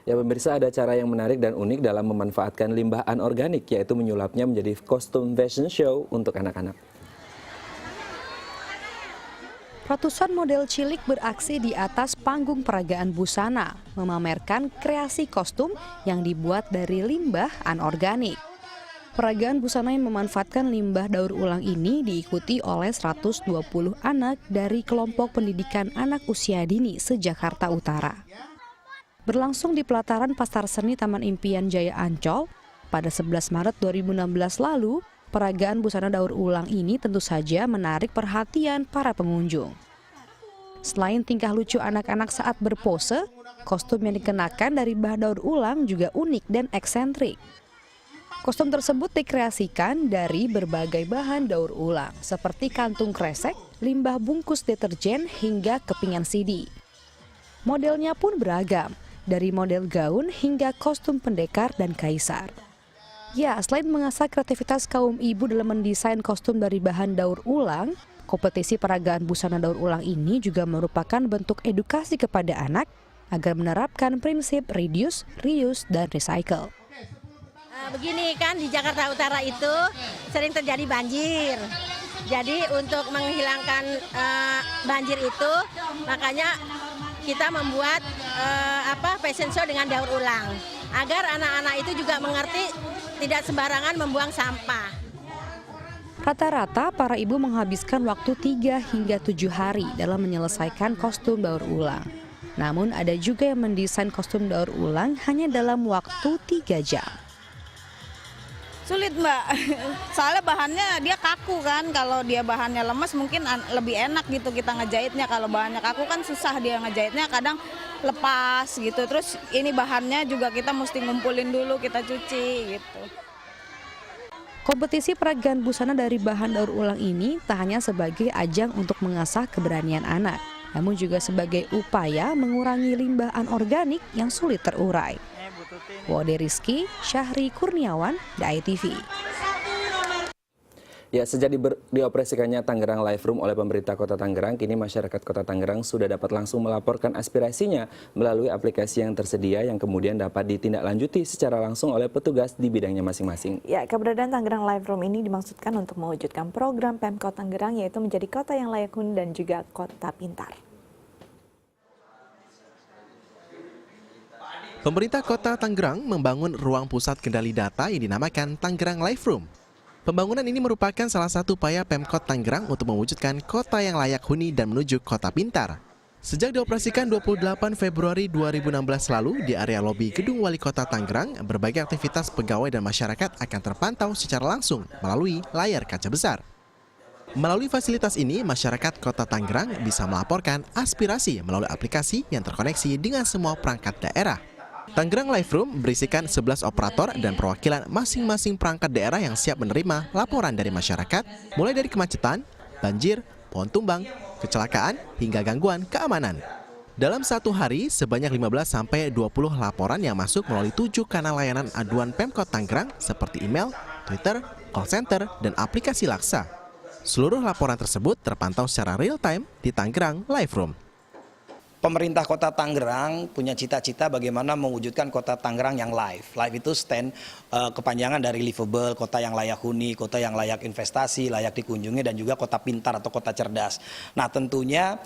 Ya pemirsa, ada cara yang menarik dan unik dalam memanfaatkan limbah anorganik, yaitu menyulapnya menjadi kostum fashion show untuk anak-anak. Ratusan model cilik beraksi di atas panggung peragaan busana, memamerkan kreasi kostum yang dibuat dari limbah anorganik. Peragaan busana yang memanfaatkan limbah daur ulang ini diikuti oleh 120 anak dari kelompok pendidikan anak usia dini se-Jakarta Utara. Berlangsung di pelataran Pasar Seni Taman Impian Jaya Ancol, pada 11 Maret 2016 lalu, peragaan busana daur ulang ini tentu saja menarik perhatian para pengunjung. Selain tingkah lucu anak-anak saat berpose, kostum yang dikenakan dari bahan daur ulang juga unik dan eksentrik. Kostum tersebut dikreasikan dari berbagai bahan daur ulang, seperti kantung kresek, limbah bungkus deterjen, hingga kepingan CD. Modelnya pun beragam, dari model gaun hingga kostum pendekar dan kaisar. Ya, selain mengasah kreativitas kaum ibu dalam mendesain kostum dari bahan daur ulang, kompetisi peragaan busana daur ulang ini juga merupakan bentuk edukasi kepada anak agar menerapkan prinsip reduce, reuse, dan recycle. Begini kan, di Jakarta Utara itu sering terjadi banjir. Jadi untuk menghilangkan banjir itu, makanya kita membuat fashion show dengan daur ulang, agar anak-anak itu juga mengerti tidak sembarangan membuang sampah. Rata-rata para ibu menghabiskan waktu 3 hingga 7 hari dalam menyelesaikan kostum daur ulang. Namun ada juga yang mendesain kostum daur ulang hanya dalam waktu 3 jam. Sulit Mbak, soalnya bahannya dia kaku kan, kalau dia bahannya lemes mungkin lebih enak gitu kita ngejahitnya. Kalau bahannya kaku kan susah dia ngejahitnya, kadang lepas gitu. Terus ini bahannya juga kita mesti ngumpulin dulu, kita cuci gitu. Kompetisi peragaan busana dari bahan daur ulang ini tak hanya sebagai ajang untuk mengasah keberanian anak, namun juga sebagai upaya mengurangi limbah anorganik yang sulit terurai. Wode Rizky, Syahri Kurniawan, DAI TV. Ya, sejak dioperasikannya Tangerang Live Room oleh pemerintah Kota Tangerang, kini masyarakat Kota Tangerang sudah dapat langsung melaporkan aspirasinya melalui aplikasi yang tersedia yang kemudian dapat ditindaklanjuti secara langsung oleh petugas di bidangnya masing-masing. Ya, keberadaan Tangerang Live Room ini dimaksudkan untuk mewujudkan program Pemkot Tangerang, yaitu menjadi kota yang layak huni dan juga kota pintar. Pemerintah Kota Tangerang membangun ruang pusat kendali data yang dinamakan Tangerang Live Room. Pembangunan ini merupakan salah satu upaya Pemkot Tangerang untuk mewujudkan kota yang layak huni dan menuju kota pintar. Sejak dioperasikan 28 Februari 2016 lalu di area lobi Gedung Wali Kota Tangerang, berbagai aktivitas pegawai dan masyarakat akan terpantau secara langsung melalui layar kaca besar. Melalui fasilitas ini, masyarakat Kota Tangerang bisa melaporkan aspirasi melalui aplikasi yang terkoneksi dengan semua perangkat daerah. Tangerang Live Room berisikan 11 operator dan perwakilan masing-masing perangkat daerah yang siap menerima laporan dari masyarakat, mulai dari kemacetan, banjir, pohon tumbang, kecelakaan, hingga gangguan keamanan. Dalam satu hari, sebanyak 15-20 laporan yang masuk melalui 7 kanal layanan aduan Pemkot Tangerang seperti email, Twitter, call center, dan aplikasi Laksa. Seluruh laporan tersebut terpantau secara real-time di Tangerang Live Room. Pemerintah Kota Tangerang punya cita-cita bagaimana mewujudkan Kota Tangerang yang live. Live itu kepanjangan dari livable, kota yang layak huni, kota yang layak investasi, layak dikunjungi, dan juga kota pintar atau kota cerdas. Nah, tentunya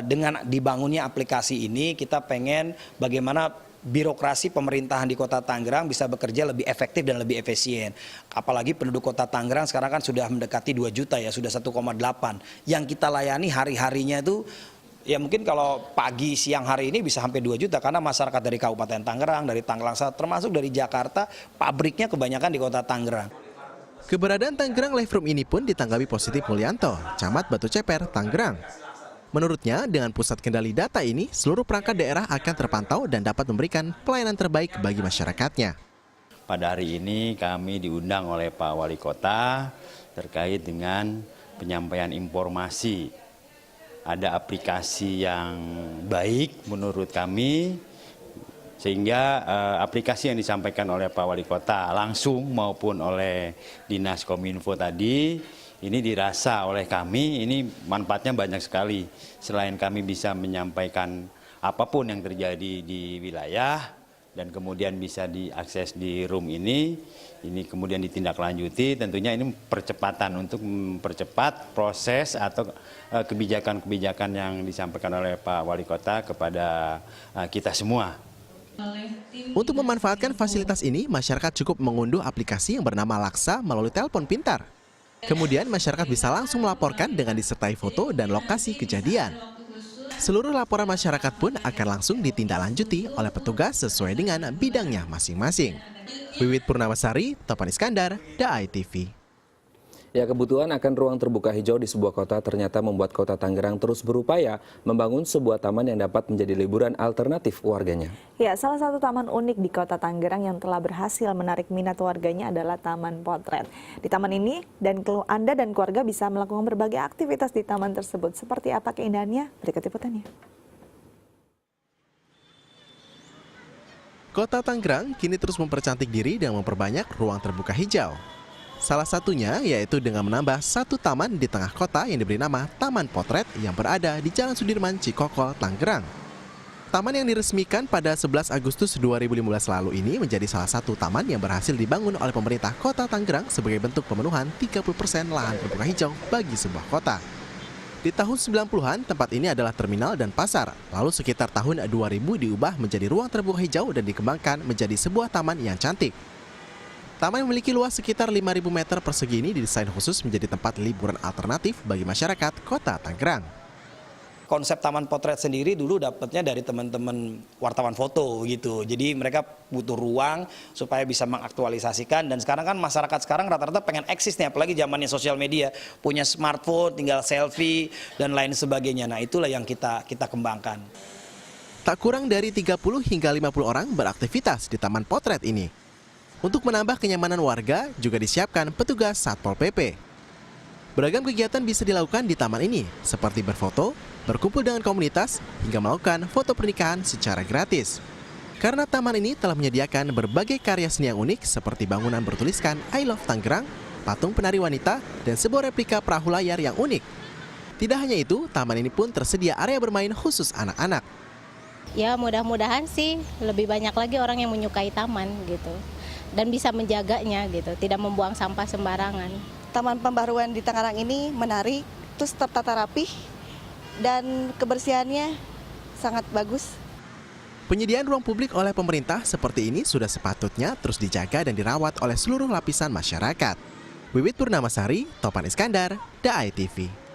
dengan dibangunnya aplikasi ini, kita pengen bagaimana birokrasi pemerintahan di Kota Tangerang bisa bekerja lebih efektif dan lebih efisien. Apalagi penduduk Kota Tangerang sekarang kan sudah mendekati 2 juta ya, sudah 1,8. Yang kita layani hari-harinya itu ya mungkin kalau pagi siang hari ini bisa sampai 2 juta karena masyarakat dari Kabupaten Tangerang, dari Tangerang termasuk dari Jakarta, pabriknya kebanyakan di Kota Tangerang. Keberadaan Tangerang Live Room ini pun ditanggapi positif Mulyanto, Camat Batu Ceper, Tangerang. Menurutnya, dengan pusat kendali data ini, seluruh perangkat daerah akan terpantau dan dapat memberikan pelayanan terbaik bagi masyarakatnya. Pada hari ini kami diundang oleh Pak Wali Kota terkait dengan penyampaian informasi. Ada aplikasi yang baik menurut kami, sehingga aplikasi yang disampaikan oleh Pak Wali Kota langsung maupun oleh Dinas Kominfo tadi, ini dirasa oleh kami, ini manfaatnya banyak sekali. Selain kami bisa menyampaikan apapun yang terjadi di wilayah, dan kemudian bisa diakses di room ini kemudian ditindaklanjuti, tentunya ini percepatan untuk mempercepat proses atau kebijakan-kebijakan yang disampaikan oleh Pak Wali Kota kepada kita semua. Untuk memanfaatkan fasilitas ini, masyarakat cukup mengunduh aplikasi yang bernama Laksa melalui telepon pintar. Kemudian masyarakat bisa langsung melaporkan dengan disertai foto dan lokasi kejadian. Seluruh laporan masyarakat pun akan langsung ditindaklanjuti oleh petugas sesuai dengan bidangnya masing-masing. Wiwit Purnamasari, Topan Iskandar, DAI TV. Ya, kebutuhan akan ruang terbuka hijau di sebuah kota ternyata membuat Kota Tangerang terus berupaya membangun sebuah taman yang dapat menjadi liburan alternatif warganya. Ya, salah satu taman unik di Kota Tangerang yang telah berhasil menarik minat warganya adalah Taman Potret. Di taman ini, Anda dan keluarga bisa melakukan berbagai aktivitas di taman tersebut. Seperti apa keindahannya? Berikut liputannya. Kota Tangerang kini terus mempercantik diri dan memperbanyak ruang terbuka hijau. Salah satunya yaitu dengan menambah satu taman di tengah kota yang diberi nama Taman Potret yang berada di Jalan Sudirman, Cikokol, Tangerang. Taman yang diresmikan pada 11 Agustus 2015 lalu ini menjadi salah satu taman yang berhasil dibangun oleh pemerintah Kota Tangerang sebagai bentuk pemenuhan 30% lahan terbuka hijau bagi sebuah kota. Di tahun 90-an, tempat ini adalah terminal dan pasar. Lalu sekitar tahun 2000 diubah menjadi ruang terbuka hijau dan dikembangkan menjadi sebuah taman yang cantik. Taman yang memiliki luas sekitar 5.000 meter persegi ini didesain khusus menjadi tempat liburan alternatif bagi masyarakat Kota Tangerang. Konsep Taman Potret sendiri dulu dapatnya dari teman-teman wartawan foto gitu. Jadi mereka butuh ruang supaya bisa mengaktualisasikan, dan sekarang kan masyarakat sekarang rata-rata pengen eksis nih, apalagi zamannya sosial media, punya smartphone, tinggal selfie dan lain sebagainya. Nah, itulah yang kita kembangkan. Tak kurang dari 30 hingga 50 orang beraktivitas di Taman Potret ini. Untuk menambah kenyamanan warga, juga disiapkan petugas Satpol PP. Beragam kegiatan bisa dilakukan di taman ini, seperti berfoto, berkumpul dengan komunitas, hingga melakukan foto pernikahan secara gratis. Karena taman ini telah menyediakan berbagai karya seni yang unik, seperti bangunan bertuliskan I Love Tangerang, patung penari wanita, dan sebuah replika perahu layar yang unik. Tidak hanya itu, taman ini pun tersedia area bermain khusus anak-anak. Ya, mudah-mudahan sih lebih banyak lagi orang yang menyukai taman gitu. Dan bisa menjaganya gitu, tidak membuang sampah sembarangan. Taman pembaruan di Tangerang ini menarik, terus tertata rapih, dan kebersihannya sangat bagus. Penyediaan ruang publik oleh pemerintah seperti ini sudah sepatutnya terus dijaga dan dirawat oleh seluruh lapisan masyarakat. Wiwit Purnamasari, Topan Iskandar, DAI TV.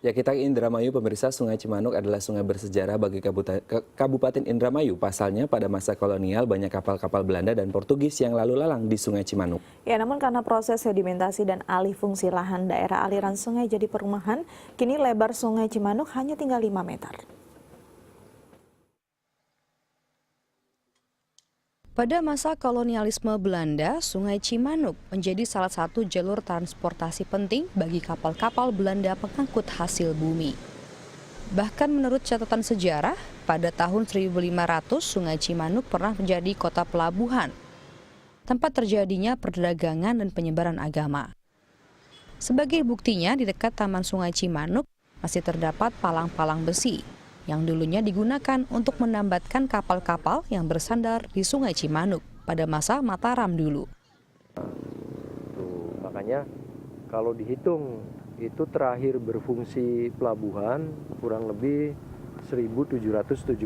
Ya, kita ke Indramayu, pemirsa. Sungai Cimanuk adalah sungai bersejarah bagi Kabupaten Indramayu. Pasalnya pada masa kolonial banyak kapal-kapal Belanda dan Portugis yang lalu lalang di Sungai Cimanuk. Ya, namun karena proses sedimentasi dan alih fungsi lahan daerah aliran sungai jadi perumahan, kini lebar Sungai Cimanuk hanya tinggal 5 meter. Pada masa kolonialisme Belanda, Sungai Cimanuk menjadi salah satu jalur transportasi penting bagi kapal-kapal Belanda pengangkut hasil bumi. Bahkan menurut catatan sejarah, pada tahun 1500 Sungai Cimanuk pernah menjadi kota pelabuhan, tempat terjadinya perdagangan dan penyebaran agama. Sebagai buktinya, di dekat Taman Sungai Cimanuk masih terdapat palang-palang besi yang dulunya digunakan untuk menambatkan kapal-kapal yang bersandar di Sungai Cimanuk pada masa Mataram dulu. Makanya kalau dihitung itu terakhir berfungsi pelabuhan kurang lebih 1772.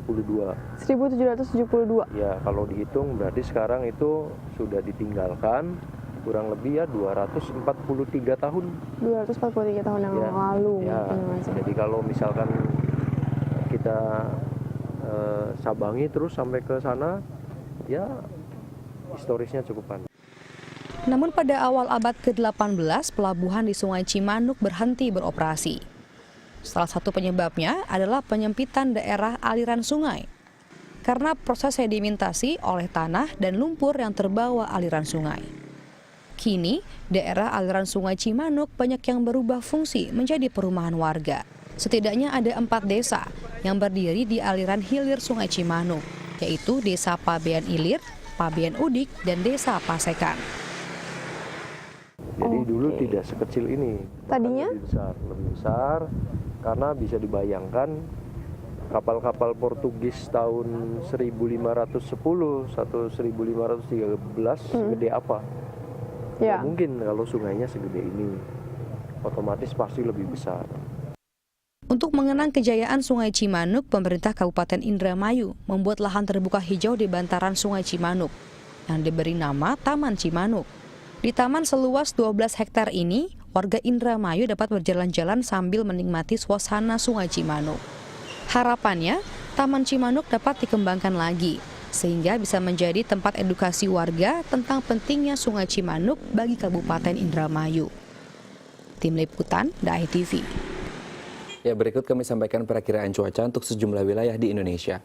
1772? Ya, kalau dihitung berarti sekarang itu sudah ditinggalkan kurang lebih ya 243 tahun. 243 tahun yang lalu. Ya, jadi kalau misalkan kita sabangi terus sampai ke sana, ya historisnya cukup panjang. Namun pada awal abad ke-18, pelabuhan di Sungai Cimanuk berhenti beroperasi. Salah satu penyebabnya adalah penyempitan daerah aliran sungai. Karena proses sedimentasi oleh tanah dan lumpur yang terbawa aliran sungai. Kini, daerah aliran Sungai Cimanuk banyak yang berubah fungsi menjadi perumahan warga. Setidaknya ada 4 desa yang berdiri di aliran hilir Sungai Cimanuk, yaitu Desa Pabean Ilir, Pabean Udik, dan Desa Pasekan. Jadi dulu tidak sekecil ini. Tadinya? Lebih besar karena bisa dibayangkan kapal-kapal Portugis tahun 1510 atau 1513 gede apa? Nggak mungkin kalau sungainya segede ini, otomatis pasti lebih besar. Untuk mengenang kejayaan Sungai Cimanuk, pemerintah Kabupaten Indramayu membuat lahan terbuka hijau di bantaran Sungai Cimanuk yang diberi nama Taman Cimanuk. Di taman seluas 12 hektar ini, warga Indramayu dapat berjalan-jalan sambil menikmati suasana Sungai Cimanuk. Harapannya, Taman Cimanuk dapat dikembangkan lagi, sehingga bisa menjadi tempat edukasi warga tentang pentingnya Sungai Cimanuk bagi Kabupaten Indramayu. Tim Liputan, DAI TV. Ya, berikut kami sampaikan perakiraan cuaca untuk sejumlah wilayah di Indonesia.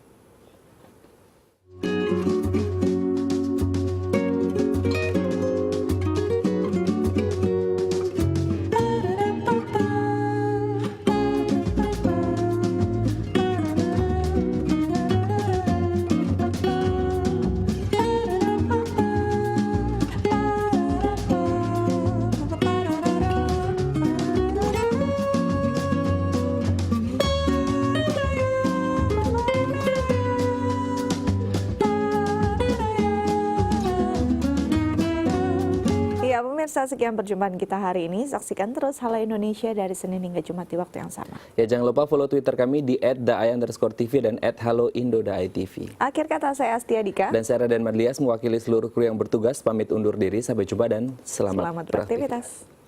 Ya, pemirsa, sekian perjumpaan kita hari ini. Saksikan terus Hala Indonesia dari Senin hingga Jumat di waktu yang sama. Ya, jangan lupa follow Twitter kami di @daai_tv dan @haloindodaitv. Akhir kata, saya Astia Dika. Dan saya Raden Madlias mewakili seluruh kru yang bertugas pamit undur diri. Sampai jumpa dan selamat Selamat beraktivitas.